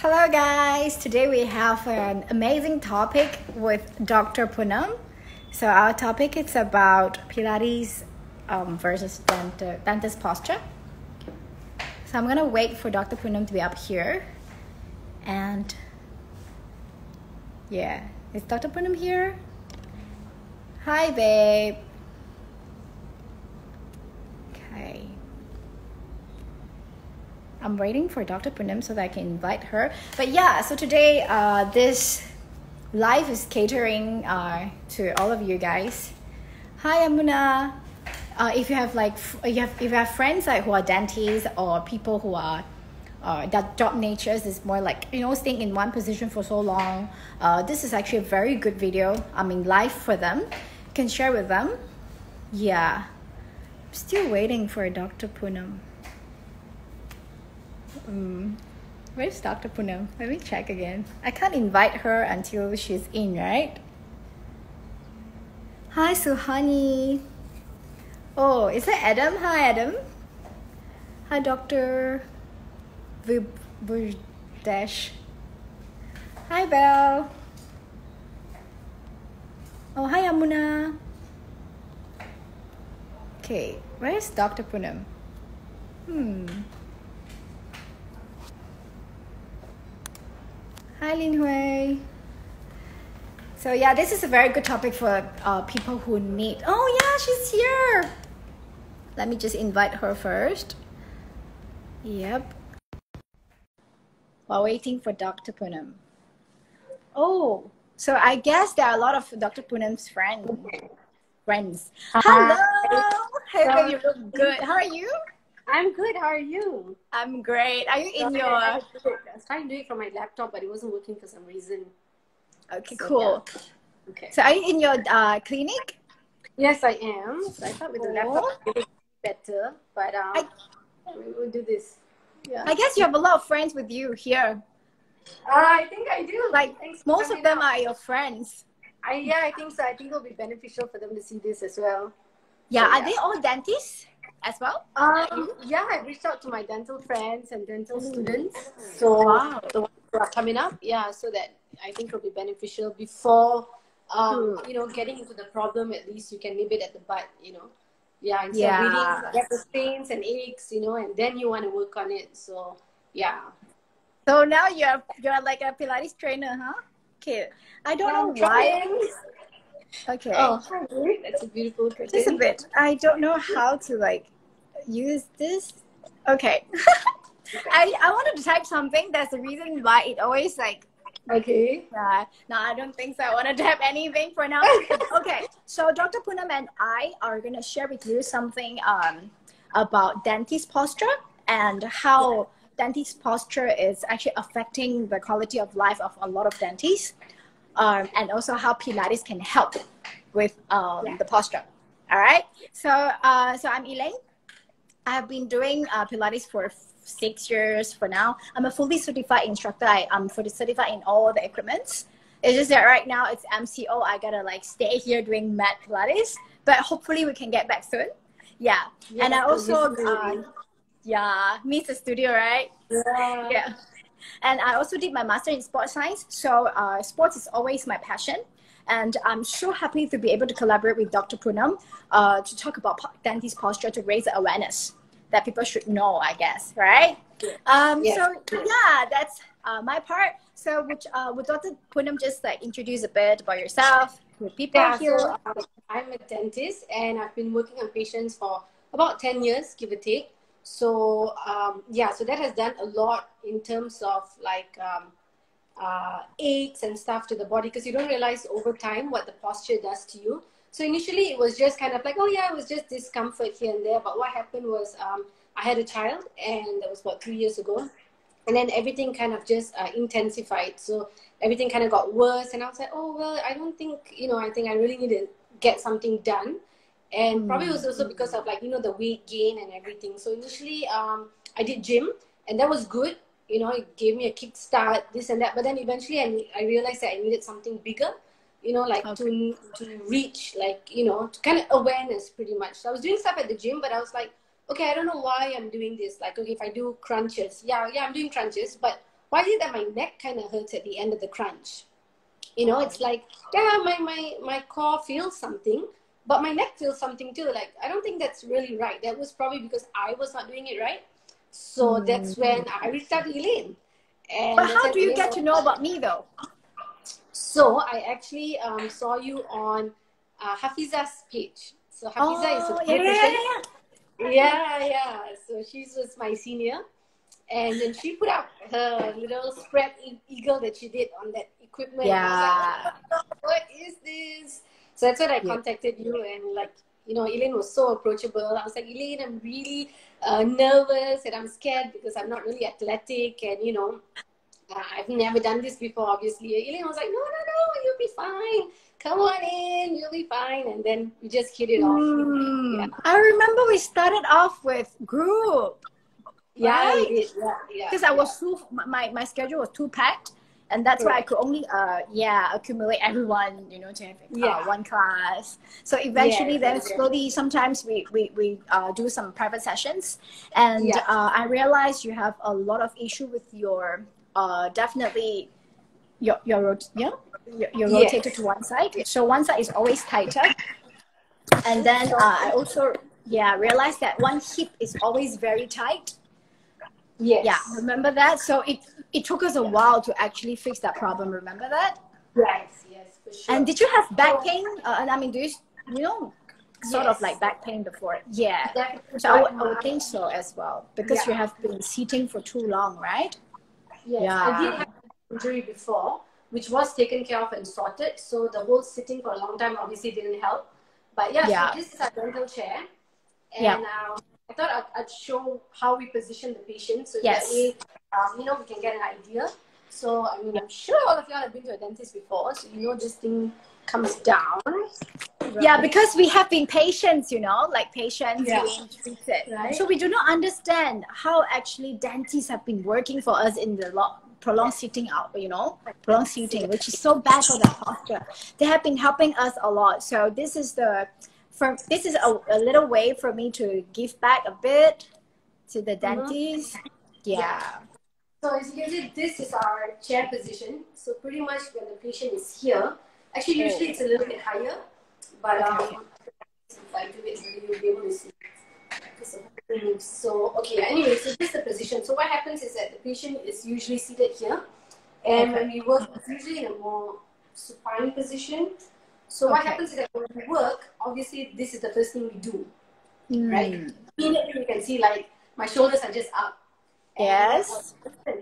Hello guys, today we have an amazing topic with Dr. Poonam. So our topic is about Pilates versus dentist posture. So I'm gonna wait for Dr. Poonam to be up here. And yeah, is Dr. Poonam here? Hi babe. Okay. I'm waiting for Dr. Poonam so that I can invite her. But yeah, so today this live is catering to all of you guys. Hi Amuna. If you have if you have friends who are dentists or people who are that job natures is more like staying in one position for so long, this is actually a very good video. Live for them. You can share with them. Yeah, I'm still waiting for Dr. Poonam. Where's Dr. Poonam? Let me check again. I can't invite her until she's in, right? Hi, Suhani. Oh, is that Adam? Hi, Adam. Hi, Dr. Vibhudesh. Hi, Belle. Oh, hi, Amuna. Okay, where's Dr. Poonam? Hi, Lin Hui. So yeah, this is a very good topic for people who need. Oh yeah, she's here. Let me just invite her first. Yep. While waiting for Dr. Poonam. Oh, so I guess there are a lot of Dr. Poonam's friends. Hello. Hey, babe, you look good. How are you? I'm good. How are you? I'm great. Are you in your... I was trying to do it from my laptop, but it wasn't working for some reason. Okay, so, cool. Yeah. Okay. So are you in your clinic? Yes, I am. So I thought with the laptop it would be better, but we'll do this. Yeah. I guess you have a lot of friends with you here. I think I do. Thanks most of them are your friends. I think so. I think it'll be beneficial for them to see this as well. Yeah, so, are they all dentists as well? Yeah, I reached out to my dental friends and dental students. So the ones who are coming up, so that I think it'll be beneficial before getting into the problem. At least you can nip it at the bud, instead of really get the pains and aches, and then you want to work on it. So So now you're like a Pilates trainer, huh? Okay. I don't know why. Okay. Oh, hi. That's a beautiful curtain. Just a bit. I don't know how to use this. Okay. I wanted to type something. That's the reason why it always Okay. No, I don't think so. I wanted to have anything for now. Okay. So Dr. Poonam and I are going to share with you something about dentist posture and how dentist posture is actually affecting the quality of life of a lot of dentists. And also how Pilates can help with the posture. All right. So I'm Elaine. I have been doing Pilates for 6 years for now. I'm a fully certified instructor. I'm fully certified in all the equipments. It's just that right now it's MCO. I gotta stay here doing mat Pilates, but hopefully we can get back soon. Yeah. And I also miss the studio, right? Yeah. And I also did my master in sports science. So sports is always my passion. And I'm so happy to be able to collaborate with Dr. Poonam to talk about dentist posture to raise the awareness that people should know, I guess, right? So yeah, that's my part. So would Dr. Poonam just just a bit about yourself with people here? So I'm a dentist and I've been working on patients for about 10 years, give or take. So so that has done a lot in terms of aches and stuff to the body, because you don't realize over time what the posture does to you. So initially it was just kind of it was just discomfort here and there. But what happened was I had a child, and that was about 3 years ago. And then everything kind of just intensified. So everything kind of got worse. And I was like, oh, well, I don't think, I think I really need to get something done. And probably it was also because of the weight gain and everything. So initially I did gym, and that was good. It gave me a kickstart, this and that. But then eventually I realized that I needed something bigger, to reach, to kind of awareness pretty much. So I was doing stuff at the gym, but I was like, okay, I don't know why I'm doing this. Okay, if I do crunches, I'm doing crunches, but why is it that my neck kind of hurts at the end of the crunch? You know, it's like, yeah, my core feels something, but my neck feels something too. Like, I don't think that's really right. That was probably because I was not doing it right. So that's when I reached out to Elaine. And but how do you get to know about me though? So I actually saw you on Hafiza's page. So Hafiza is a yeah. So she was my senior. And then she put up her little spread eagle that she did on that equipment. Yeah. Like, what is this? So that's when I contacted you, and like, you know, Elaine was so approachable. I was like, Elaine, I'm really nervous and I'm scared because I'm not really athletic, and you know, I've never done this before, obviously. Elaine was like, no, you'll be fine. Come on in, you'll be fine. And then we just hit it off. Yeah. I remember we started off with group. Yeah, right? we did. Because I was too, my schedule was too packed. And that's why I could only, accumulate everyone, you know, to have one class. So eventually, then slowly, sometimes we do some private sessions, and I realized you have a lot of issue with your definitely your rotated to one side. So one side is always tighter, and then I also realized that one hip is always very tight. Yes. Yeah, remember that? So it took us a while to actually fix that problem. Remember that? Yes, for sure. And did you have back pain? And I mean, do you know, sort of like back pain before? Yeah. Definitely. So I would think so as well, because you have been sitting for too long, right? Yes. Yeah. I did have an injury before, which was taken care of and sorted. So the whole sitting for a long time obviously didn't help. But so this is our dental chair. And I thought I'd show how we position the patient, so that way, you know, we can get an idea. So, I mean, I'm sure all of y'all have been to a dentist before, so you know this thing comes down. Right? Yeah, because we have been patients, you know, like patients being treated. Right? So we do not understand how actually dentists have been working for us in the prolonged sitting out, you know, prolonged sitting, which is so bad for the posture. They have been helping us a lot. So this is this is a little way for me to give back a bit to the dentist. So as you can see, this is our chair position. So pretty much when the patient is here, actually usually it's a little bit higher, but if I do it, you'll be able to see. So anyway, so this is the position. So what happens is that the patient is usually seated here, and when we work, it's usually in a more supine position. So what happens is that when we work, obviously this is the first thing we do, right? Immediately you can see like my shoulders are just up. Yes.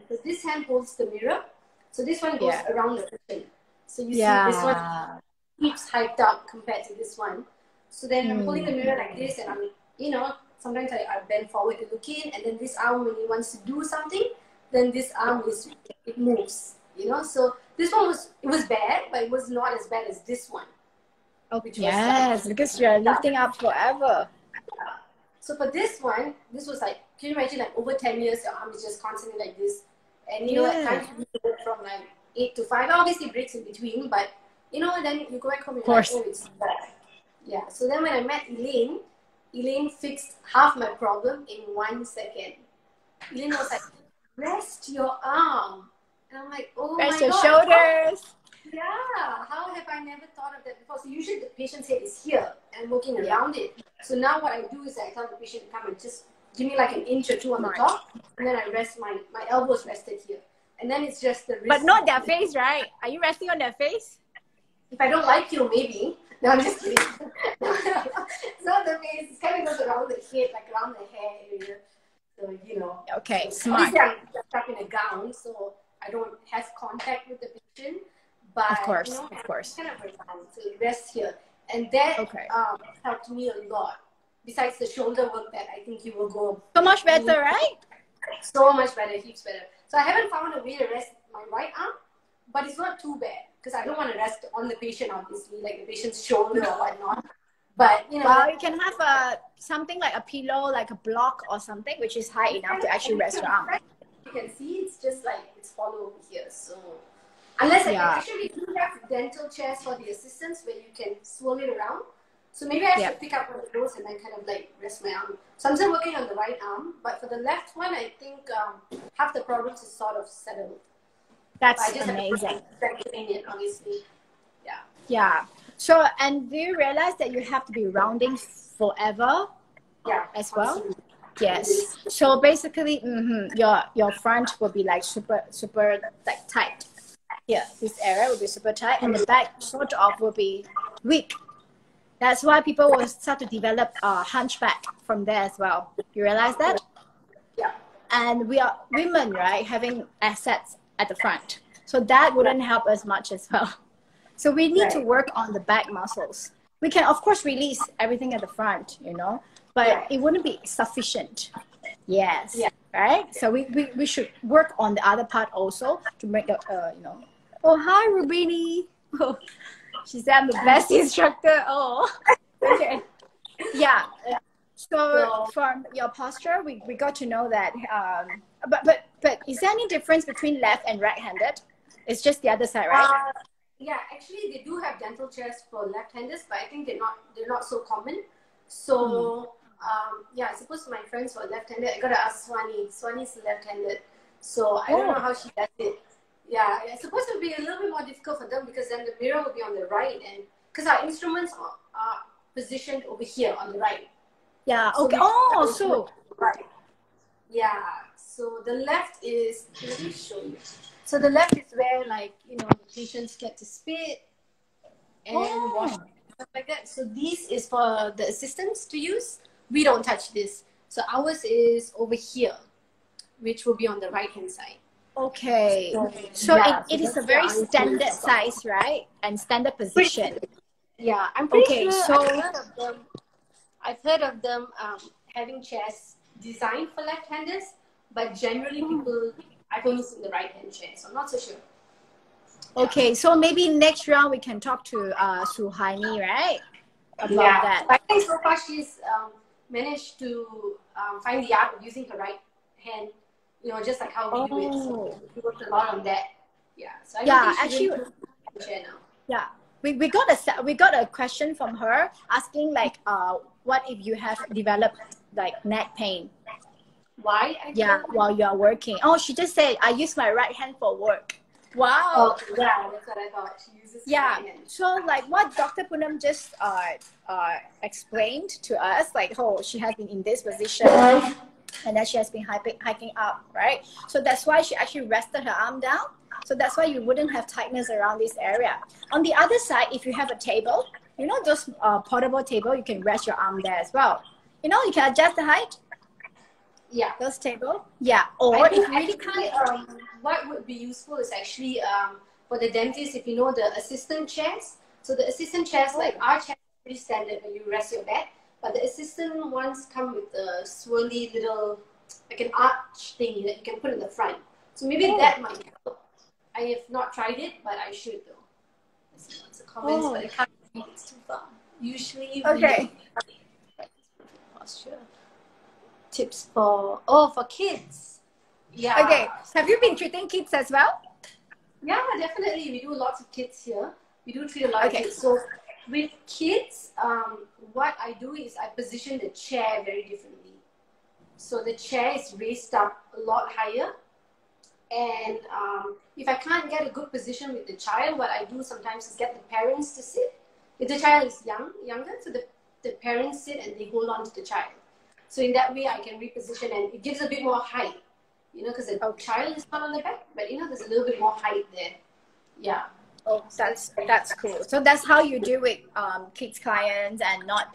So this hand holds the mirror. So this one goes around the patient. So you see this one keeps hyped up compared to this one. So then I'm holding the mirror like this, and I'm, you know, sometimes I bend forward to look in, and then this arm, when he wants to do something, then this arm it moves, you know. So this one was bad, but it was not as bad as this one. Yes, because you're lifting up forever. So for this one, this was like, can you imagine, like over 10 years, your arm is just constantly like this. And you know, at times you work from like 8 to 5, obviously breaks in between, but you know, then you go back home and you're like, oh, it's bad. Yeah, so then when I met Elaine fixed half my problem in 1 second. Elaine was like, rest your arm. And I'm like, oh my God. Rest your shoulders. How have I never thought of that before? So usually the patient's head is here and working around it. So now what I do is I tell the patient to come and just give me like an inch or two on the top, and then I rest my elbows rested here. And then it's just the wrist. But not their face, right? Are you resting on their face? If I don't like you, maybe. No, I'm just kidding. It's not the face. It kind of goes around the head, like around the hair area. So, you know. Okay, so smart. Obviously, I'm stuck in a gown, so I don't have contact with the patient. But, of course, you know, of course. Kind of around, so rest here. And that helped me a lot. Besides the shoulder work that I think you will go. So much better, right? So much better, heaps better. So I haven't found a way to rest my right arm, but it's not too bad because I don't want to rest on the patient, obviously, like the patient's shoulder or whatnot. But you know, well, you can have something like a pillow, like a block or something, which is high enough to actually rest your arm. You can see it's just like it's hollow over here. So unless I can actually do have dental chairs for the assistants where you can swirl it around. So maybe I should pick up one of those and then kind of like rest my arm. So I'm still working on the right arm, but for the left one, I think half the problems is sort of settled. That's I just amazing. have to strengthen it, obviously. Yeah. Yeah. So, and do you realize that you have to be rounding forever? Yeah. As well? Absolutely. Yes. So basically, your front will be like super like tight. Here, this area will be super tight, and the back sort of will be weak. That's why people will start to develop hunchback from there as well. You realize that? Yeah. And we are women, right, having assets at the front. So that wouldn't help as much as well. So we need to work on the back muscles. We can, of course, release everything at the front, you know, but it wouldn't be sufficient. Yes. Yeah. Right? So we should work on the other part also to make the, you know. Oh, hi, Rubini. Oh, she said I'm the best instructor. Oh, okay. Yeah. So from your posture, we got to know that. But is there any difference between left and right-handed? It's just the other side, right? Yeah, actually, they do have dental chairs for left-handers, but I think they're not so common. So yeah, I suppose my friends who are left-handed, I gotta ask Swani. Swani's left-handed, so I don't know how she does it. Yeah, I suppose it would be a little bit more difficult for them because then the mirror will be on the right, and because our instruments are positioned over here on the right. Yeah. So okay. So right. Yeah. So the left is. Let me show you. So the left is where, like, you know, the patients get to spit and wash stuff like that. So this is for the assistants to use. We don't touch this. So ours is over here, which will be on the right hand side. Okay. So it is a very standard size, right? And standard position. Yeah, I'm pretty sure I've heard of them having chairs designed for left-handers, but generally people, I've only seen the right-hand chair, so I'm not so sure. Okay, so maybe next round we can talk to Suhaini, right? About that. I think so far she's managed to find the art of using her right hand, you know, just like how we do it. So we worked a lot on that. Yeah. So I don't think she's really chair now. Yeah. We got a question from her asking like what if you have developed like neck pain? Why? While you are working. Oh, she just said I use my right hand for work. Wow. Oh, yeah, that's what I thought. She uses her right hand. So like what Dr. Poonam just explained to us, like she has been in this position and then she has been hiking up, right? So that's why she actually rested her arm down. So that's why you wouldn't have tightness around this area. On the other side, if you have a table, you know, those portable table, you can rest your arm there as well. You know, you can adjust the height. Yeah. Those table. Yeah. Or if you really can't, what would be useful is actually for the dentist, if you know the assistant chairs. So the assistant chairs, like our chair is pretty standard when you rest your back, but the assistant ones come with a swirly little, like an arch thing that you can put in the front. So maybe that might help. I have not tried it, but I should though. Let's see what's the comments, but I can't read, it's too far. Usually posture tips for kids. Yeah. Okay. Have you been treating kids as well? Yeah, definitely. We do lots of kids here. We do treat a lot of kids. So with kids, what I do is I position the chair very differently. So the chair is raised up a lot higher. And if I can't get a good position with the child, what I do sometimes is get the parents to sit. If the child is younger, so the parents sit and they hold on to the child. So in that way, I can reposition and it gives a bit more height, you know, because the child is not on the back, but you know, there's a little bit more height there. Yeah. Oh, that's cool. So that's how you do with kids clients and not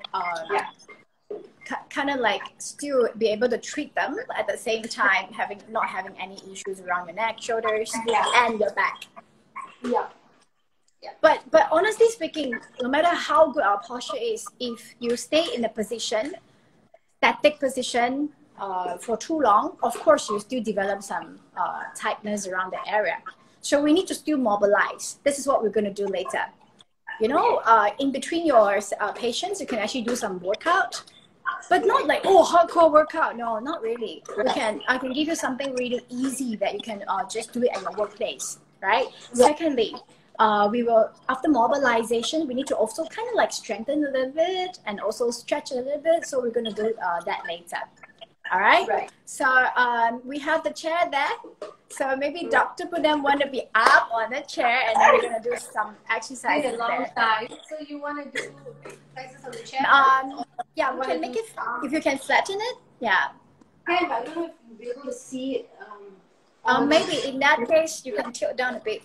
kind of like still be able to treat them at the same time not having any issues around your neck, shoulders, and your back. Yeah. But honestly speaking, no matter how good our posture is, if you stay in a static position for too long, of course you still develop some tightness around the area. So we need to still mobilize. This is what we're going to do later. You know, in between your patients, you can actually do some workout. But not like, hardcore workout. No, not really. I can give you something really easy that you can just do it at your workplace, right? Yeah. Secondly, we will, after mobilization, we need to also kind of like strengthen a little bit and also stretch a little bit. So we're going to do that later. All right. Right. So we have the chair there. So maybe Dr. Poonam want to be up on the chair, and then we're going to do some exercises a long there. time. So you want to do exercises on the chair? Yeah, we can make it, if you can flatten it. Yeah. Yeah, but I don't know if you'll be able to see it. Maybe in that case, you can tilt down a bit.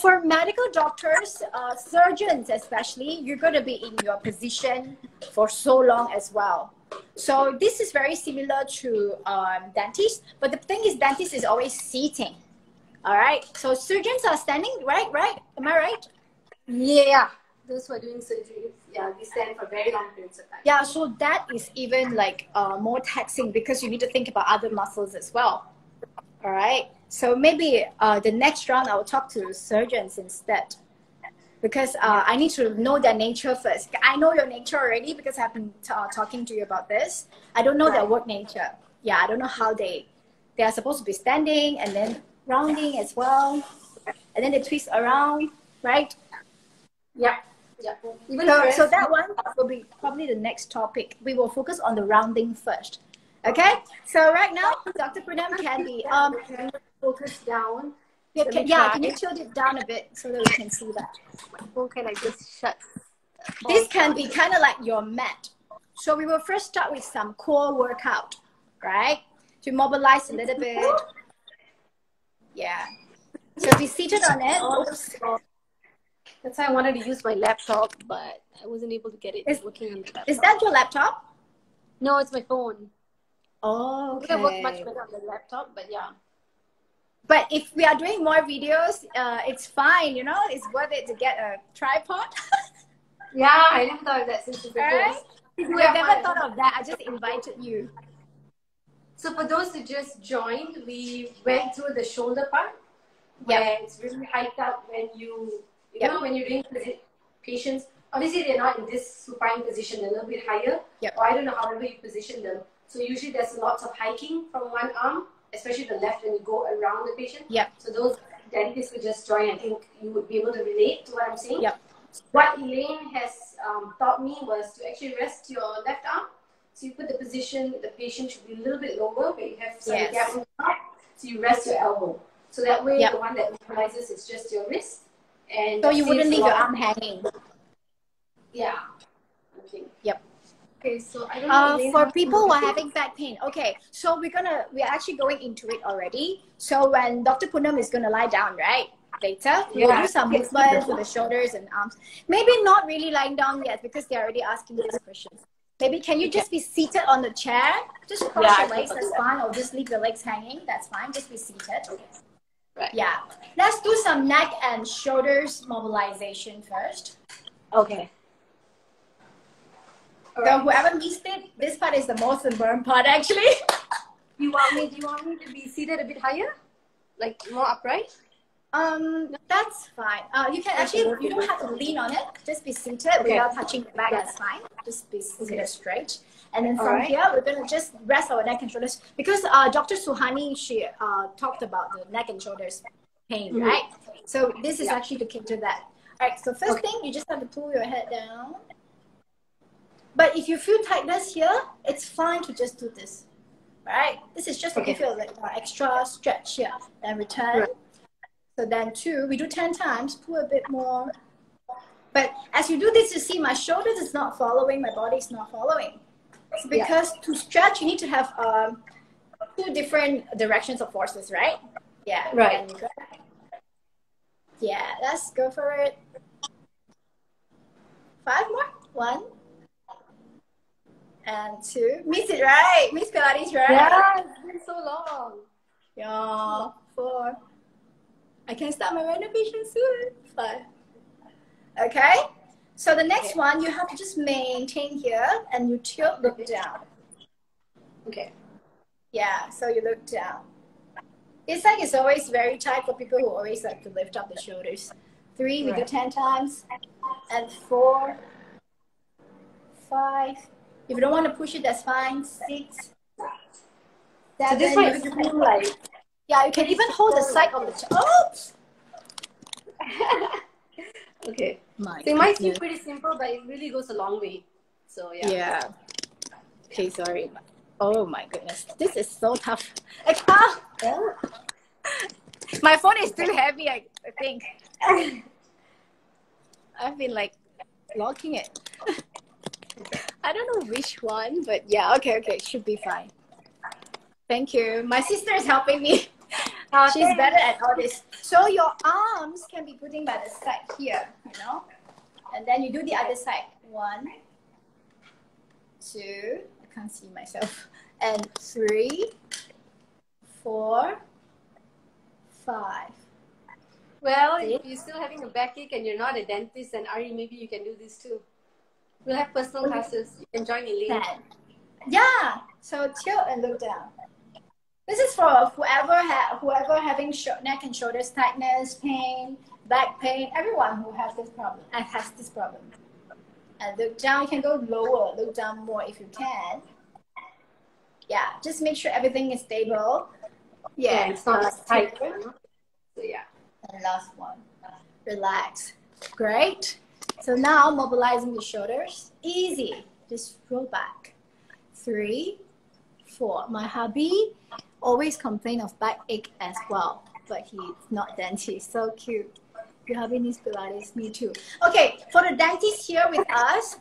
For medical doctors, surgeons especially, you're going to be in your position for so long as well. So this is very similar to dentists, but the thing is dentist is always seating. All right. So surgeons are standing, right? Right? Am I right? Yeah. Those who are doing surgery, yeah, they stand for very long periods of time. Yeah. So that is even like more taxing because you need to think about other muscles as well. All right. So maybe the next round I will talk to surgeons instead. Because I need to know their nature first. I know your nature already because I've been talking to you about this. I don't know their work nature. Yeah, I don't know how they are supposed to be standing and then rounding as well. And then they twist around, right? Yeah. Yeah. So that one will be probably the next topic. We will focus on the rounding first. Okay? So right now, Dr. Poonam can be... focus down. Can you tilt it down a bit so that we can see that? Or can I just shut? This can be kind of like your mat. So we will first start with some core workout, right? To mobilize a little bit. Yeah. So be seated on it. Oops. That's why I wanted to use my laptop, but I wasn't able to get it working on the laptop. Is that your laptop? No, it's my phone. Oh, okay. It would work much better on the laptop, but yeah. But if we are doing more videos, it's fine, you know? It's worth it to get a tripod. Yeah, I never thought of that since it's right? We've never thought of that. I just invited you. So for those who just joined, we went through the shoulder part where it's really hiked up when you know, when you're doing patients. Obviously, they're not in this supine position. They're a little bit higher. Or I don't know however you position them. So usually there's lots of hiking from one arm, especially the left when you go around the patient. So those dentists who just joined, I think you would be able to relate to what I'm saying. What Elaine has taught me was to actually rest your left arm. So you put the position, the patient should be a little bit lower, but you have some gap in the top. So you rest your elbow. So that way, the one that mobilizes is just your wrist. And so you wouldn't leave your arm hanging. Yeah. Okay. Okay, so I don't know. For people who are having back pain, okay, so we're actually going into it already. So when Dr. Poonam is gonna lie down, right? Later, we'll do some movement for the shoulders and arms. Maybe not really lying down yet because they're already asking these questions. Maybe can you just be seated on the chair? Just cross your legs, that's fine, or just leave your legs hanging, that's fine. Just be seated. Right. Yeah. Let's do some neck and shoulders mobilization first. Okay. So whoever missed it, this part is the most important part actually. Do you want me to be seated a bit higher? Like more upright? That's fine. You can actually, you don't have to lean on it. Just be seated without touching the back, that's fine. Just be seated straight. And then from here, we're going to just rest our neck and shoulders. Because Dr. Suhani, she talked about the neck and shoulders pain, right? So this is actually to cater that. All right, so first thing, you just have to pull your head down. But if you feel tightness here, it's fine to just do this. Right? This is just to give you like extra stretch here. Then return. So then 2, we do 10 times, pull a bit more. But as you do this, you see my shoulders is not following, my body is not following. It's because to stretch, you need to have 2 different directions of forces, right? Yeah. Right. Yeah, let's go for it. 5 more. 1. And 2. Miss it, right? Miss Pilates, right? Yeah, it's been so long. Yeah. 4. I can start my renovation soon. 5. Okay? So the next one, you have to just maintain here and you tilt, look down. Okay. Yeah, so you look down. This leg is always very tight for people who always like to lift up the shoulders. 3, we do 10 times. And 4, 5. If you don't want to push it, that's fine. 6, 7. So this might feel like... Yeah, you can even hold the side of the... Oops! Okay. My So it might seem goodness. pretty simple, but it really goes a long way. So yeah. Yeah. Okay, sorry. Oh my goodness. This is so tough. I can't. Yeah. My phone is too heavy, I think. I've been like locking it. I don't know which one, but yeah, okay, should be fine. Thank you. My sister is helping me. She's better at all this. So your arms can be putting by the side here, you know? And then you do the other side. 1, 2, I can't see myself. And 3, 4, 5. Well, if you're still having a backache and you're not a dentist, and Ari, maybe you can do this too. We'll have personal classes. You can join Elaine. Yeah. So tilt and look down. This is for whoever having neck and shoulders tightness, pain, back pain, everyone who has this problem And look down. You can go lower. Look down more if you can. Yeah. Just make sure everything is stable. Yeah. It's not tight. So yeah. And last one. Relax. Great. So now mobilizing the shoulders. Easy. Just roll back. 3, 4. My hubby always complain of backache as well, but he's not dentist. So cute. Your hubby needs Pilates. Me too. Okay, for the dentist here with us,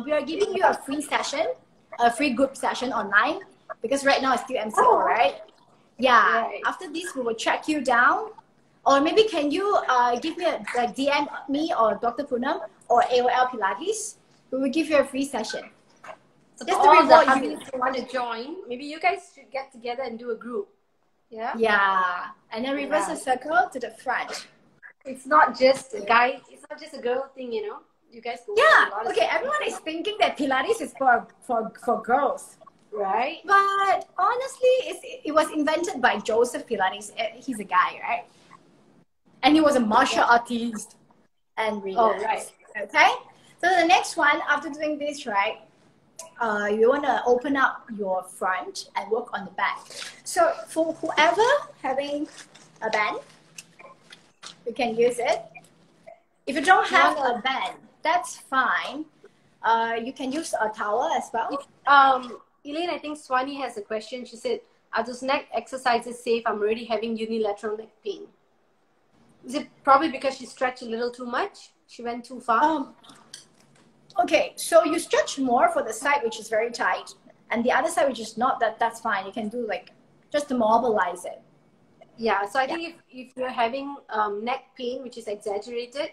we are giving you a free session, a free group session online, because right now it's still MCO, right? Yeah. Right. After this, we will track you down. Or maybe can you give me DM me or Dr. Poonam or AOL Pilates? We will give you a free session. So just to reward you who want to join, maybe you guys should get together and do a group. Yeah? Yeah. And then reverse the circle to the front. It's not just a guy, it's not just a girl thing, you know? You guys go. Yeah. Okay, everyone is thinking that Pilates is for girls. Right? But honestly, it was invented by Joseph Pilates. He's a guy, right? And he was a martial artist and relaxed. Oh, right. Okay? So the next one, after doing this, right, you want to open up your front and work on the back. So for whoever having a band, you can use it. If you don't have a band, that's fine. You can use a towel as well. Elaine, I think Swani has a question. She said, are those neck exercises safe? I'm already having unilateral neck pain. Is it probably because she stretched a little too much? She went too far? Okay, so you stretch more for the side which is very tight, and the other side which is not, that's fine. You can do like just to mobilize it. Yeah, so I think if you're having neck pain which is exaggerated,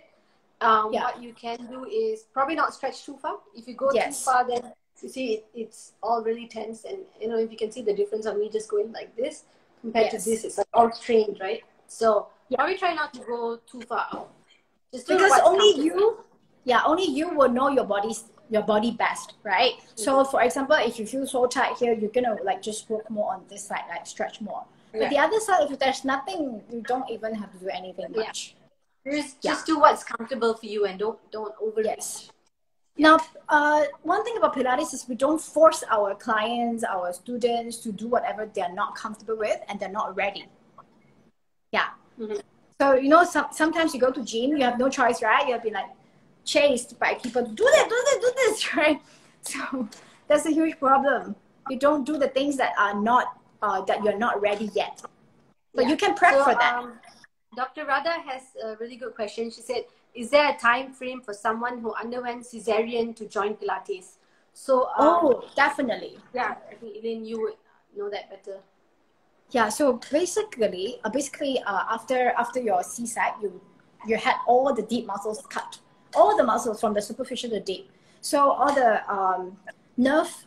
what you can do is probably not stretch too far. If you go too far, then you see it's all really tense, and you know, if you can see the difference of me just going like this compared to this, it's like all strained, right? So probably try not to go too far out. Just because only you will know your body best, right? Mm-hmm. So for example, if you feel so tight here, you're gonna like just work more on this side, like stretch more. But the other side, if there's nothing, you don't even have to do anything much. Just do what's comfortable for you and don't overreach. Yes. Now, one thing about Pilates is we don't force our clients, our students to do whatever they're not comfortable with and they're not ready. Yeah. Mm-hmm. So, you know, sometimes you go to gym, you have no choice, right? You have been like chased by people, do this, right? So that's a huge problem. You don't do the things that are not, that you're not ready yet. But you can prep for that. Dr. Radha has a really good question. She said, is there a time frame for someone who underwent Cesarean to join Pilates? So, definitely. Yeah, I think Elaine, you would know that better. Yeah, so basically, after your C-sec, you had all the deep muscles cut, all the muscles from the superficial to deep. So all the nerves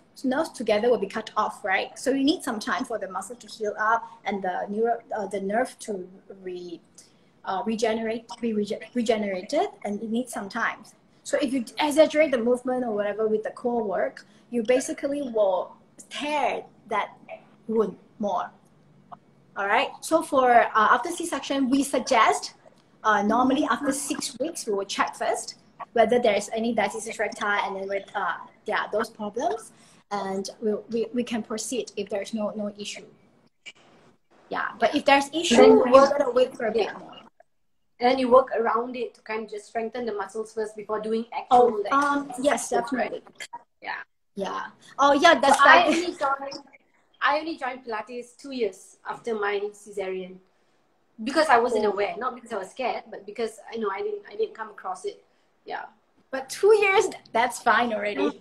together will be cut off, right? So you need some time for the muscle to heal up and the nerve to be regenerated, and it needs some time. So if you exaggerate the movement or whatever with the core work, you basically will tear that wound more. All right. So for after C-section, we suggest normally after 6 weeks we will check first whether there is any diastasis recti, and then with those problems, and we can proceed if there's no issue. Yeah, but if there's issue, we're gonna wait for a bit more. And then you work around it to kind of just strengthen the muscles first before doing actual yes, definitely. Yeah. Yeah. Oh, yeah, So that's like... I only joined Pilates 2 years after my cesarean because I wasn't aware, not because I was scared, but because I didn't come across it. Yeah. But 2 years, that's fine already.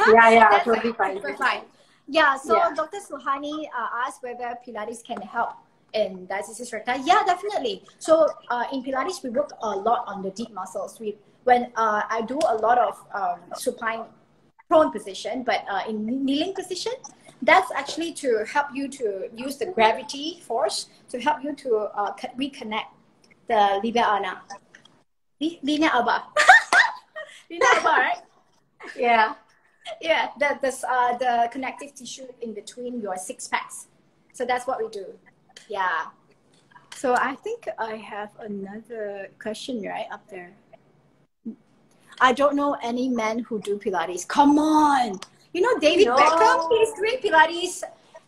Yeah, That's totally fine. super fine. Yeah, so Yeah. Dr. Suhani asked whether Pilates can help in diastasis recti. Yeah, definitely. So in Pilates, we work a lot on the deep muscles. When I do a lot of supine prone position, but in kneeling position, that's actually to help you to use the gravity force to help you to reconnect the linea alba. Linea alba. Linea alba, right? Yeah. Yeah, the connective tissue in between your six packs. So that's what we do. Yeah. So I think I have another question right up there. I don't know any men who do Pilates. Come on. You know David Beckham, he's doing Pilates.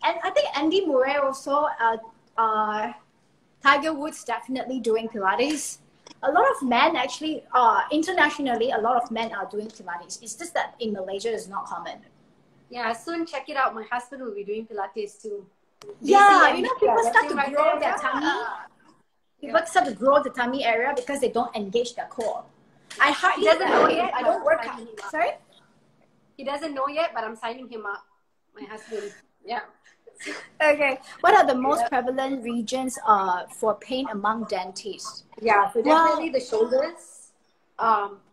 And I think Andy Murray also, Tiger Woods definitely doing Pilates. A lot of men actually, internationally, a lot of men are doing Pilates. It's just that in Malaysia, it's not common. Yeah, soon check it out. My husband will be doing Pilates too. Yeah, you know, people start to grow their tummy. People start to grow the tummy area because they don't engage their core. I hardly doesn't know yet. I don't work out. Sorry? He doesn't know yet, but I'm signing him up. My husband. Yeah. Okay. What are the most prevalent regions for pain among dentists? Yeah, so definitely the shoulders.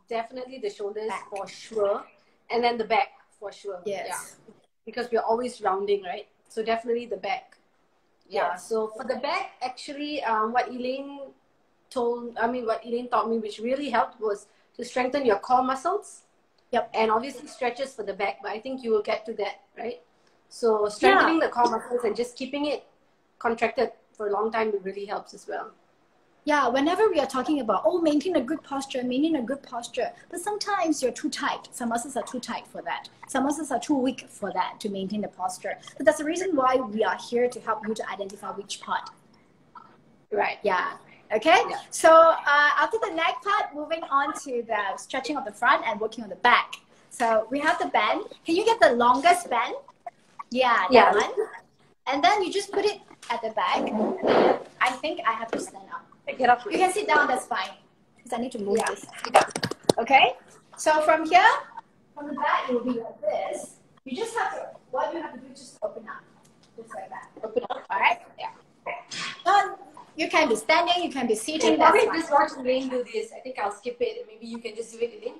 Definitely the shoulders back. For sure. And then the back for sure. Yes. Yeah. Because we're always rounding, right? So definitely the back. Yeah. Yes. So for the back, actually, what Elaine taught me, which really helped, was to strengthen your core muscles. Yep. And obviously stretches for the back, but I think you will get to that, right? So strengthening the core muscles and just keeping it contracted for a long time, it really helps as well. Yeah, whenever we are talking about, maintain a good posture, but sometimes you're too tight. Some muscles are too tight for that. Some muscles are too weak for that to maintain the posture. But that's the reason why we are here to help you to identify which part. Right. Yeah. Okay. Yeah. So after the neck part, moving on to the stretching of the front and working on the back. So we have the band. Can you get the longest band? Yeah, that one. And then you just put it at the back. I think I have to stand up. Get up. You can sit down, that's fine. Because I need to move this. Okay? So from here, from the back, it will be like this. You just have to, what you have to do is just open up. Just like that. Open up. All right? Yeah. You can be standing, you can be sitting. Probably just watch Elaine do this. I think I'll skip it and maybe you can just do it, Elaine,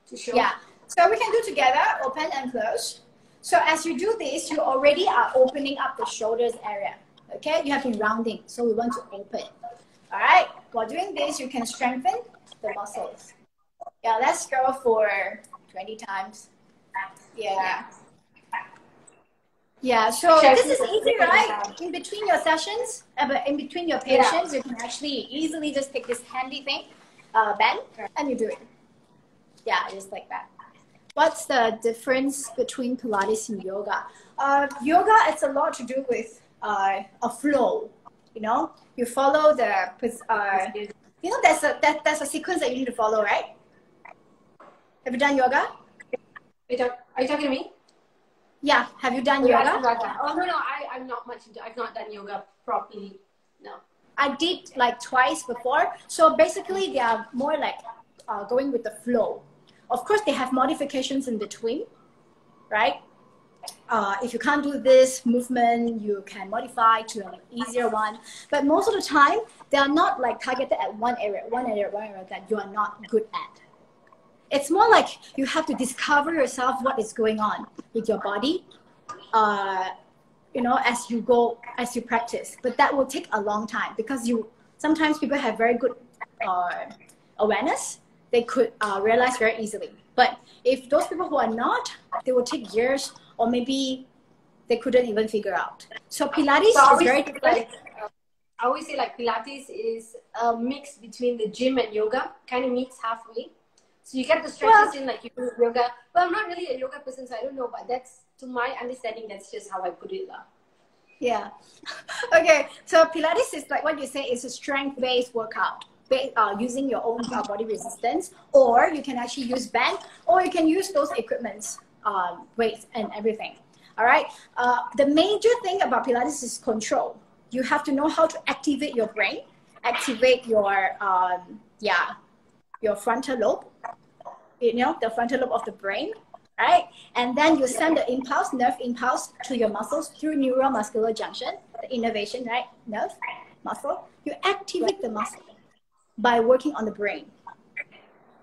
to show. Yeah. So we can do together, open and close. So as you do this, you already are opening up the shoulders area. Okay? You have been rounding, so we want to open. All right? While doing this, you can strengthen the muscles. Yeah, let's go for 20 times. Yeah. Yeah, so this is easy, right? In between your sessions, in between your patients, you can actually easily just take this handy thing, bend, and you do it. Yeah, just like that. What's the difference between Pilates and yoga? Yoga, it's a lot to do with a flow. You know, you follow the, you know, there's a sequence that you need to follow, right? Have you done yoga? Are you talking to me? Yeah, have you done yoga? Oh, no, I'm not much into, I've not done yoga properly, no. I did like twice before. So basically they are more like going with the flow. Of course, they have modifications in between, right? If you can't do this movement, you can modify to an easier one. But most of the time, they are not like targeted at one area that you are not good at. It's more like you have to discover yourself what is going on with your body, you know, as you practice. But that will take a long time because sometimes people have very good awareness. They could realize very easily. But if those people who are not, they will take years or maybe they couldn't even figure out. So Pilates is very different. I always say like Pilates is a mix between the gym and yoga, kind of meets halfway. So you get the stretches in like you do yoga. But I'm not really a yoga person, so I don't know. But that's, to my understanding, that's just how I put it. Yeah. Okay. So Pilates is like what you say is a strength-based workout. using your own body resistance, or you can actually use band, or you can use those equipments, weights and everything. All right. The major thing about Pilates is control. You have to know how to activate your brain, activate your your frontal lobe, the frontal lobe of the brain, right? And then you send the impulse, nerve impulse to your muscles through neuromuscular junction, the innervation, right? Nerve, muscle. You activate the muscle by working on the brain.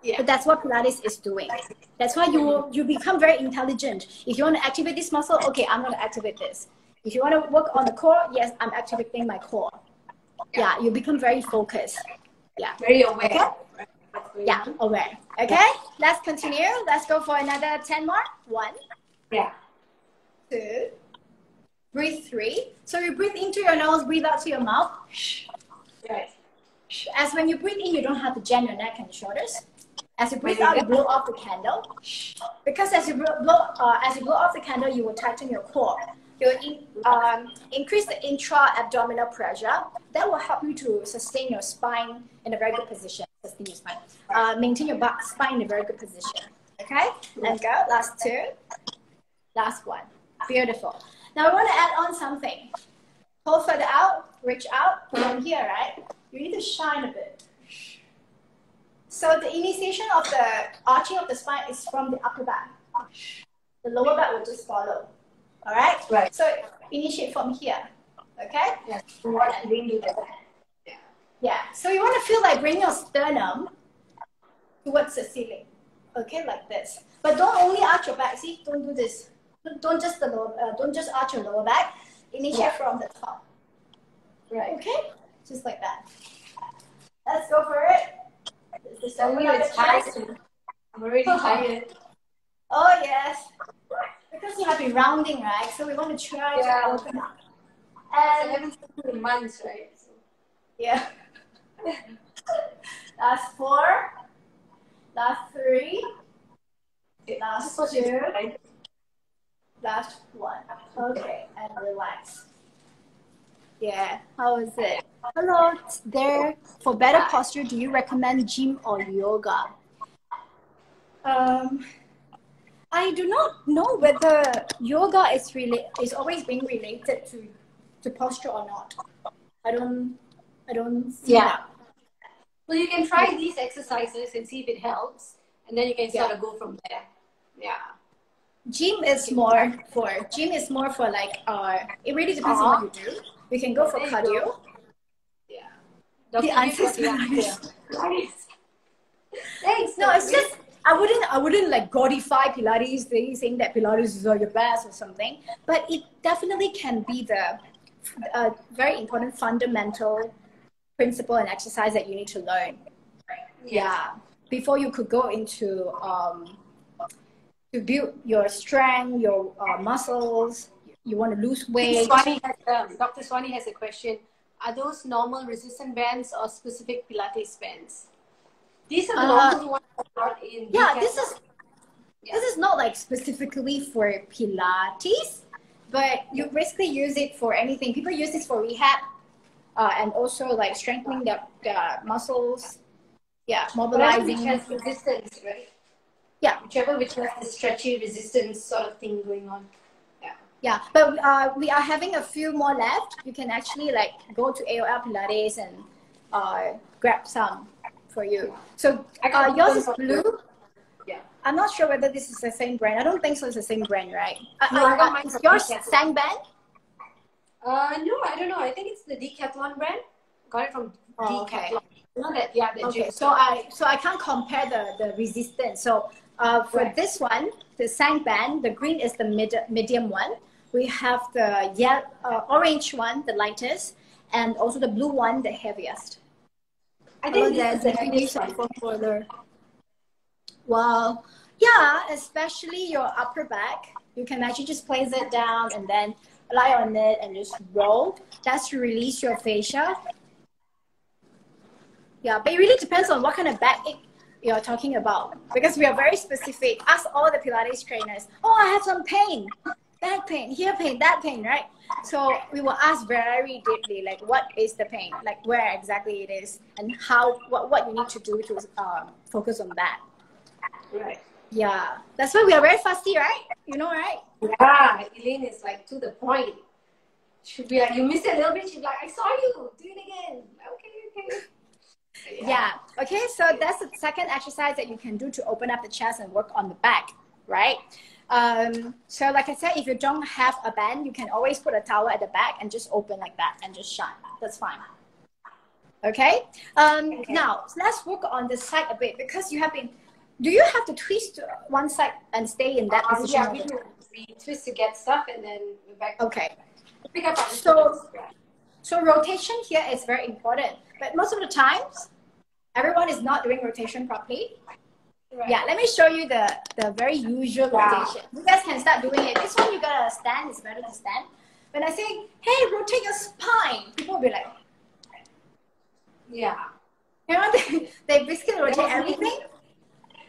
Yeah. But that's what Pilates is doing. That's why you become very intelligent. If you want to activate this muscle, okay, I'm going to activate this. If you want to work on the core, yes, I'm activating my core. Yeah, you become very focused. Yeah. Very aware. Okay? Yeah, aware. Okay, let's continue. Let's go for another 10 more. 1. Yeah. 2. Breathe 3. So you breathe into your nose, breathe out to your mouth. Right. As when you breathe in, you don't have to jam your neck and shoulders. As you breathe out, you blow off the candle. Because as you blow off the candle, you will tighten your core. You will increase the intra-abdominal pressure. That will help you to sustain your spine in a very good position. Sustain your spine. Maintain your spine in a very good position. Okay? And go. Last 2. Last 1. Beautiful. Now I want to add on something. Hold further out. Reach out. From here, right? You need to shine a bit. So the initiation of the arching of the spine is from the upper back. The lower back will just follow. All right? Right. So initiate from here. Okay? Yeah. Yeah. So you want to feel like bring your sternum towards the ceiling. Okay, like this. But don't only arch your back. See, don't do this. Don't just arch your lower back. Initiate from the top. Right. Okay? Just like that. Let's go for it. I'm already tired. Oh, yes. Because you have been rounding, right? So we want to try to open up. And I haven't seen in months, right? So. Yeah. Last 4. Last 3. Last 2. Last 1. Okay, and relax. Yeah, how is it? Hello there. For better posture, do you recommend gym or yoga? I do not know whether yoga is always being related to posture or not. I don't see that. Well, you can try these exercises and see if it helps, and then you can sort of go from there. Yeah. Gym is more for like it really depends on what you do. You can go for cardio. Yeah. The answer is Pilates. Thanks. No, it's just I wouldn't like godify Pilates, saying that Pilates is all your best or something. But it definitely can be the very important fundamental principle and exercise that you need to learn. Yeah. Before you could go into to build your strength, your muscles. You want to lose weight. Dr. Swani has a question. Are those normal resistant bands or specific Pilates bands? These are the normal ones that are in. Yeah, this is not like specifically for Pilates, but you basically use it for anything. People use this for rehab, and also like strengthening the muscles. Yeah, mobilizing. Which has resistance, right? Yeah, which has the stretchy resistance sort of thing going on. Yeah, but we are having a few more left. You can actually like go to AOL Pilates and grab some for you. So yours is blue. Yeah. I'm not sure whether this is the same brand. I don't think so. It's the same brand, right? No, I don't mind. Is yours Sang Band? No, I don't know. I think it's the Decathlon brand. Got it from Decathlon. Okay. You know that? Yeah. Okay. So I can't compare the resistance. So for this one, the Sang Band, the green is the medium one. We have the orange one, the lightest, and also the blue one, the heaviest. I think there's a heaviest one further. Wow. Yeah, especially your upper back. You can actually just place it down and then lie on it and just roll. That's to release your fascia. Yeah, but it really depends on what kind of back you're talking about. Because we are very specific. Ask all the Pilates trainers, oh, I have some pain. back pain, here pain, that pain, right? So we will ask very deeply, like, what is the pain? Like, where exactly it is, and how, what you need to do to focus on that. Right. Yeah, that's why we are very fussy, right? You know, right? Yeah, Elaine is like to the point. Should be like, you miss it a little bit, she'd be like, I saw you, do it again. Okay. Yeah. Okay, so that's the second exercise that you can do to open up the chest and work on the back, right? So like I said, if you don't have a band, you can always put a towel at the back and just open like that and just shine. That's fine. Okay. Now let's work on the side a bit, because you have been. Do you have to twist one side and stay in that position? Yeah, we twist to get stuff and then we're back. Okay. Pick up so rotation here is very important, but most of the times, everyone is not doing rotation properly. Right. Yeah, let me show you the very usual rotation. You guys can start doing it. This one you gotta stand, it's better to stand. When I say, hey, rotate your spine, people will be like, yeah. You know, they basically rotate everything.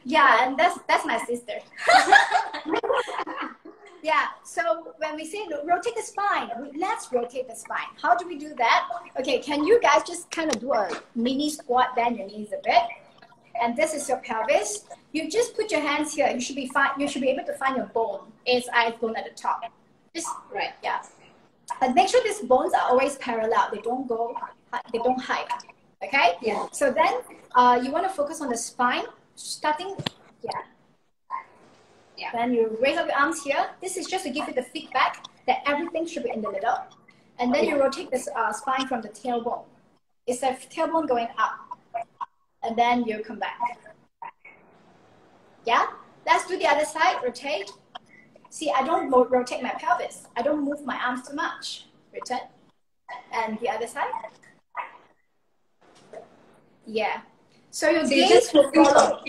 Yeah, and that's my sister. Yeah, so when we say rotate the spine, let's rotate the spine. How do we do that? Okay, can you guys just kind of do a mini squat, bend your knees a bit? And this is your pelvis. You just put your hands here. You should be fine. You should be able to find your bone. ASI bone at the top. Just right, yeah. And make sure these bones are always parallel. They don't go. They don't hide. Okay. Yeah. So then, you want to focus on the spine, starting. Yeah. Yeah. Then you raise up your arms here. This is just to give you the feedback that everything should be in the middle. And then you rotate the spine from the tailbone. It's the tailbone going up. And then you come back. Yeah? Let's do the other side. Rotate. See, I don't rotate my pelvis. I don't move my arms too much. Return. And the other side. Yeah. So your gaze will follow.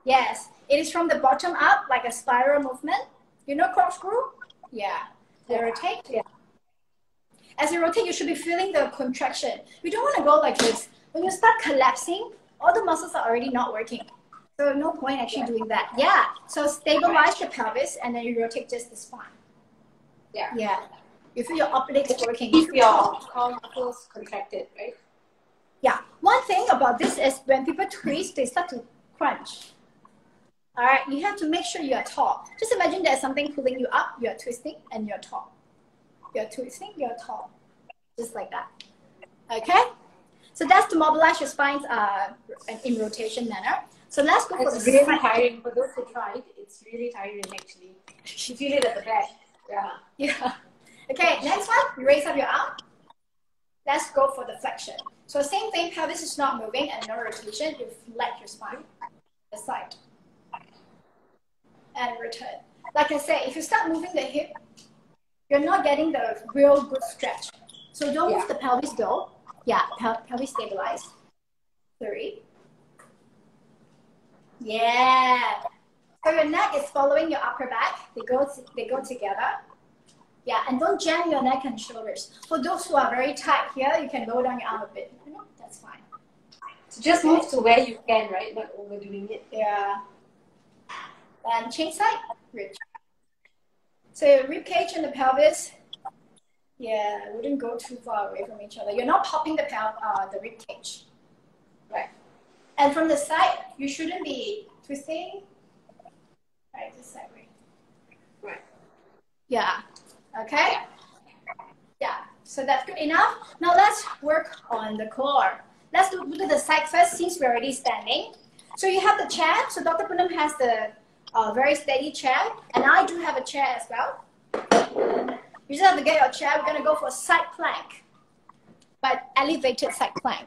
Yes. It is from the bottom up, like a spiral movement. You know corkscrew? Yeah. You rotate. Yeah. As you rotate, you should be feeling the contraction. You don't want to go like this. When you start collapsing, all the muscles are already not working. So no point actually doing that. Yeah. So stabilize your pelvis and then you rotate just the spine. Yeah. Yeah. You feel your upper legs working. Keep your muscles contracted, right? Yeah. One thing about this is when people twist, they start to crunch. All right. You have to make sure you are tall. Just imagine there's something pulling you up. You are twisting and you're tall. You're twisting, you're tall. Just like that. Okay? So that's to mobilize your spines in rotation manner. So let's go for the really tiring. For those who tried, it's really tiring actually. You feel it at the back. Yeah. Yeah. Okay, next one, you raise up your arm. Let's go for the flexion. So same thing, pelvis is not moving and no rotation. You flex your spine aside. And return. Like I said, if you start moving the hip, you're not getting the real good stretch. So don't move the pelvis though. Yeah, pelvis stabilized. 3. Yeah. So your neck is following your upper back. They go together. Yeah, and don't jam your neck and shoulders. For those who are very tight here, you can lower down your arm a bit. That's fine. So just move to where you can, right? Not overdoing it. Yeah. And change side, reach. So your rib cage and the pelvis. Yeah, wouldn't go too far away from each other. You're not popping the rib cage. Right. And from the side, you shouldn't be twisting. Right, this side way. Right. Yeah. Okay? Yeah. So that's good enough. Now let's work on the core. Let's do the side first since we're already standing. So you have the chair. So Dr. Poonam has the very steady chair. And I do have a chair as well. You just have to get your chair. We're going to go for side plank, but elevated side plank.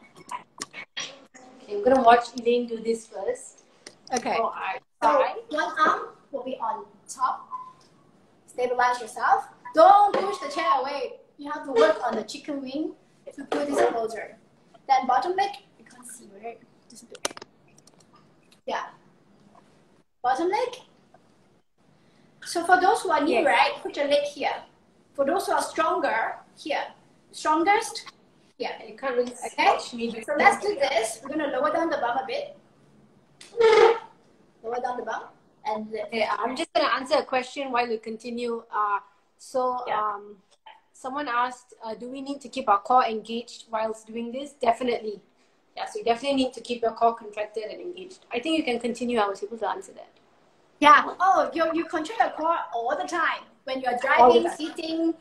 Okay, I'm going to watch Elaine do this first. Okay. So one arm will be on top. Stabilize yourself. Don't push the chair away. You have to work on the chicken wing to put this closer. Then bottom leg, you can't see, right? Just a bit. Yeah. Bottom leg. So for those who are new, right, put your leg here. For those who are stronger, here. Strongest, here. You can't really watch me. So let's do this. We're going to lower down the bum a bit. Lower down the bum. and lift. Okay, I'm just going to answer a question while we continue. Someone asked, do we need to keep our core engaged whilst doing this? Definitely. Yeah, so you definitely need to keep your core contracted and engaged. I think you can continue. I was able to answer that. Yeah. Oh, you contract your core all the time. When you're driving, sitting,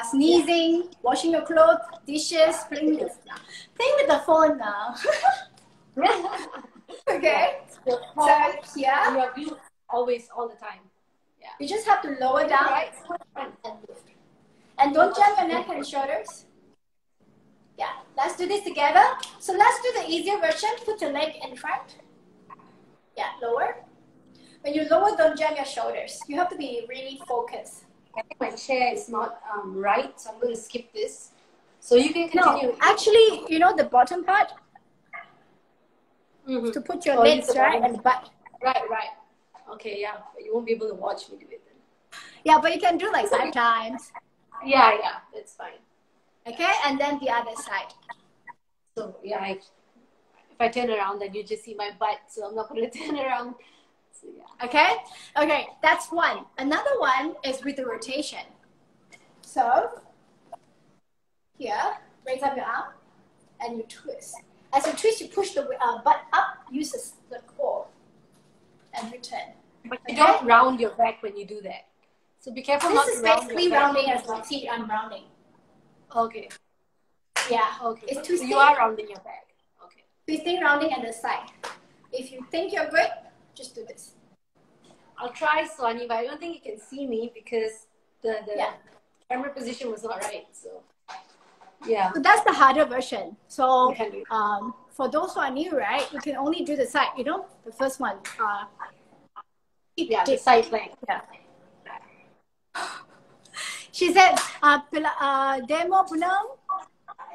sneezing, washing your clothes, dishes, playing with the phone now. Okay. So yeah. You are viewed always, all the time. Yeah. You just have to lower down right. and lift. And don't jam your neck and shoulders. Yeah. Let's do this together. So let's do the easier version. Put your leg in front. Yeah, lower. When you lower, don't jam your shoulders. You have to be really focused. I think my chair is not right, so I'm going to skip this. So you can continue. No, actually, you know the bottom part? To put your legs right and butt. Right. Okay, yeah. But you won't be able to watch me do it then. Yeah, but you can do like 5 times. Yeah, that's fine. Okay, and then the other side. So, yeah, if I turn around, then you just see my butt, so I'm not going to turn around. So, yeah. Okay, that's one. Another one is with the rotation. So, here, raise up your arm, and you twist. As you twist, you push the butt up, use the core, and return. But you don't round your back when you do that. So be careful not to round your back. This is basically rounding as you see I'm rounding. Okay. Yeah. Okay. It's twisting. You are rounding your back. Okay. Twisting, rounding at the side. If you think you're good, just do this. I'll try, Swanee, but I don't think you can see me because the camera position was not right. So, yeah. So that's the harder version. So for those who are new, right, you can only do the side. You know, the first one. The side plank. Yeah. She said, demo Poonam.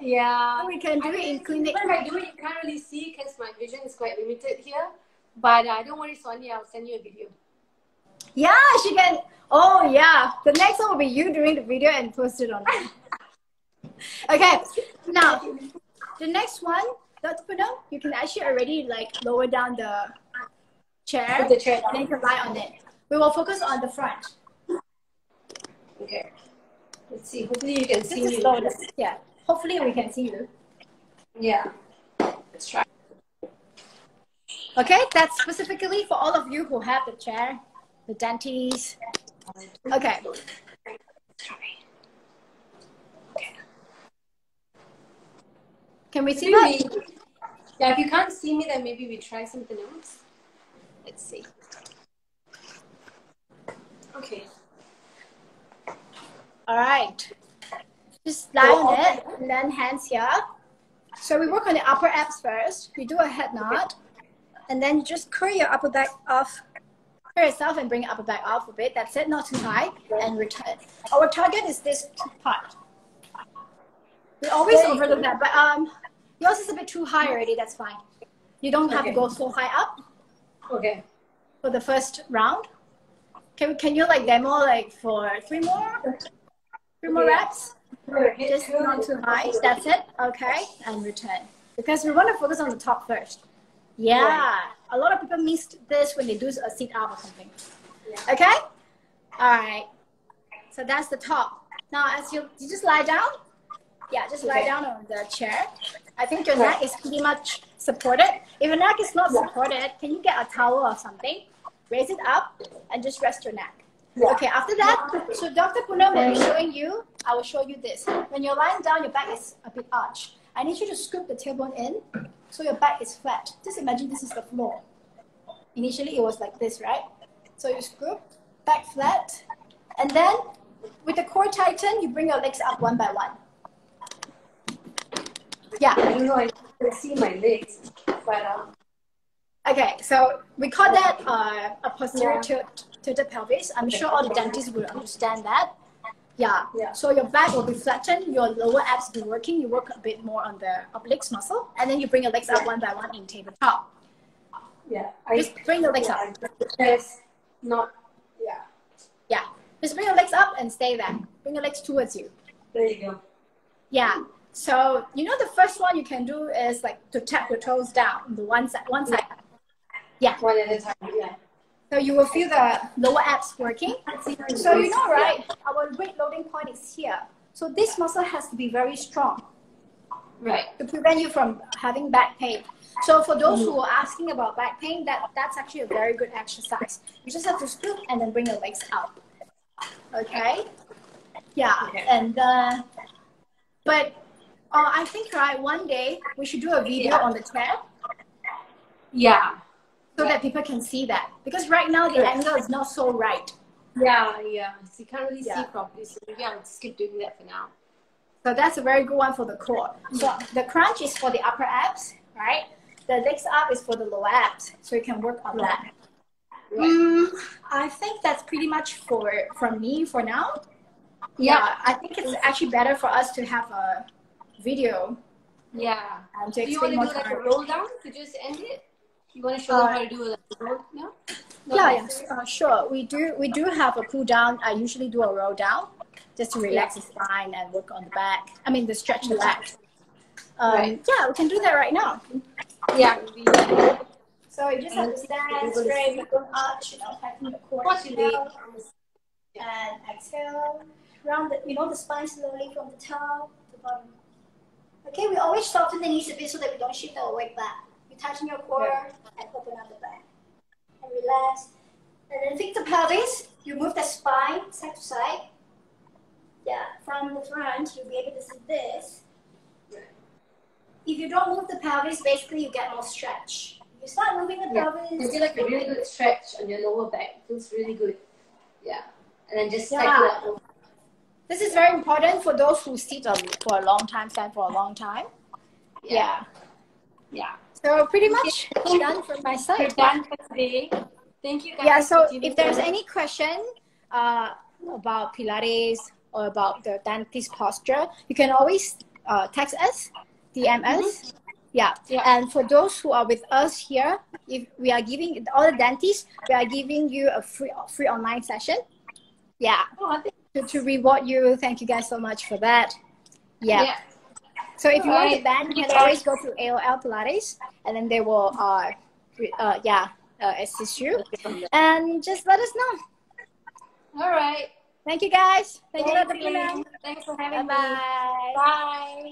Yeah. We can do it in clinic. When I do it, you can't really see because my vision is quite limited here. But don't worry, Swanee, I'll send you a video. Yeah, she can. Oh, yeah. The next one will be you doing the video and post it online. Okay. Now, the next one, Dr. Poonam, you can actually already like lower down the chair. Put the chair down. And then you can lie on it. We will focus on the front. Okay. Let's see. Hopefully you can see me. Yeah. Hopefully we can see you. Yeah. Let's try. Okay, that's specifically for all of you who have the chair, the dentist. Okay. Can we see that? Yeah, if you can't see me, then maybe we try something else. Let's see. Okay. All right. Just lie on it and then hands here. So we work on the upper abs first. We do a head knot. And then you just curl your upper back off. Curl yourself and bring your upper back off a bit. That's it, not too high. And return. Our target is this part. We always overlook that. But yours is a bit too high already. That's fine. You don't have to go so high up. Okay. For the first round. Can you like demo like for 3 more? 3 more reps? Just not too high. That's it. Okay. And return. Because we want to focus on the top first. Yeah. A lot of people miss this when they do a sit-up or something. Yeah. Okay? All right. So that's the top. Now, as you just lie down. Yeah, just lie down on the chair. I think your neck is pretty much supported. If your neck is not supported, can you get a towel or something? Raise it up and just rest your neck. Yeah. Okay, after that, so Dr. Poonam will be showing you, I will show you this. When you're lying down, your back is a bit arched. I need you to scoop the tailbone in so your back is flat. Just imagine this is the floor. Initially, it was like this, right? So you scoop, back flat, and then with the core tighten, you bring your legs up one by one. Yeah. I don't know, I can see my legs, but okay, so we call that a posterior tilted pelvis. I'm sure all the dentists will understand that. Yeah. So your back will be flattened, your lower abs will be working. You work a bit more on the obliques muscle, and then you bring your legs up one by one in tabletop. Yeah. Just bring your legs up. Yes. Not. Yeah. Just bring your legs up and stay there. Bring your legs towards you. There you go. Yeah. So you know the first one you can do is like to tap your toes down on the one side. Yeah. One at a time. Yeah. So you will feel the lower abs working. So you know, right? Our weight loading point is here. So this muscle has to be very strong. Right. To prevent you from having back pain. So for those who are asking about back pain, that's actually a very good exercise. You just have to scoop and then bring your legs out. Okay? Yeah. Okay. And but I think, right, one day we should do a video on the chair. Yeah. So that people can see that. Because right now the angle is not so right. Yeah, yeah. So you can't really see properly. So maybe I'll skip doing that for now. So that's a very good one for the core. So the crunch is for the upper abs, right? The legs up is for the lower abs. So you can work on that. I think that's pretty much from me for now. Yeah, I think it's actually better for us to have a video. Yeah. To do you want to do like a roll down to just end it? You want to show them how to do a roll? No? Yeah, sure. We do have a pull down. I usually do a roll down just to relax the spine and work on the back. I mean, to stretch the back. Yeah, we can do that right now. Yeah. So you just have to stand straight, don't arch, tighten the core. And exhale. Round the spine slowly from the top to bottom. Okay, we always soften the knees a bit so that we don't shift our weight back. You tighten your core and open up the back. And relax. And then fix the pelvis. You move the spine side to side. Yeah, from the front, you'll be able to see this. If you don't move the pelvis, basically you get more stretch. You start moving the pelvis. You feel like a really good stretch on your lower back. It feels really good. Yeah. And then just tighten up. This is very important for those who sit for a long time, stand for a long time. Yeah. So pretty much done from my side. We're done for today. Thank you guys. Yeah, so if there's any question about Pilates or about the dentist posture, you can always text us, DM us. Yeah. And for those who are with us here, if we are giving all the dentists, we are giving you a free online session. Yeah. To reward you. Thank you guys so much for that. Yeah. So if you want to band, you can always go to AOL Pilates, and then they will assist you. And just let us know. All right. Thank you guys. Thank you, Dr. Poonam. Thanks for having me. Bye. Bye.